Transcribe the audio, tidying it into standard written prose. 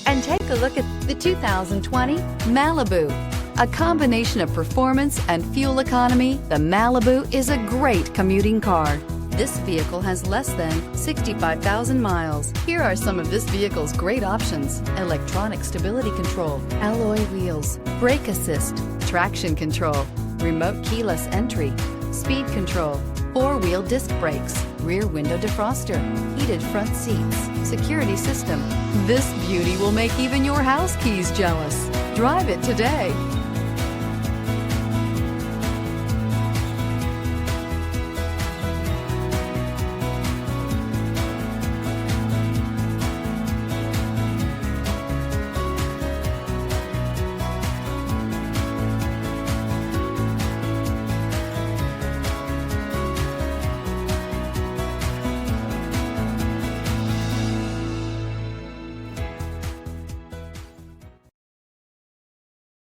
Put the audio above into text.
And take a look at the 2020 Malibu. A combination of performance and fuel economy, the Malibu is a great commuting car. This vehicle has less than 65,000 miles. Here are some of this vehicle's great options: electronic stability control, alloy wheels, brake assist, traction control, remote keyless entry, speed control, four-wheel disc brakes, rear window defroster, heated front seats, security system. This beauty will make even your house keys jealous. Drive it today.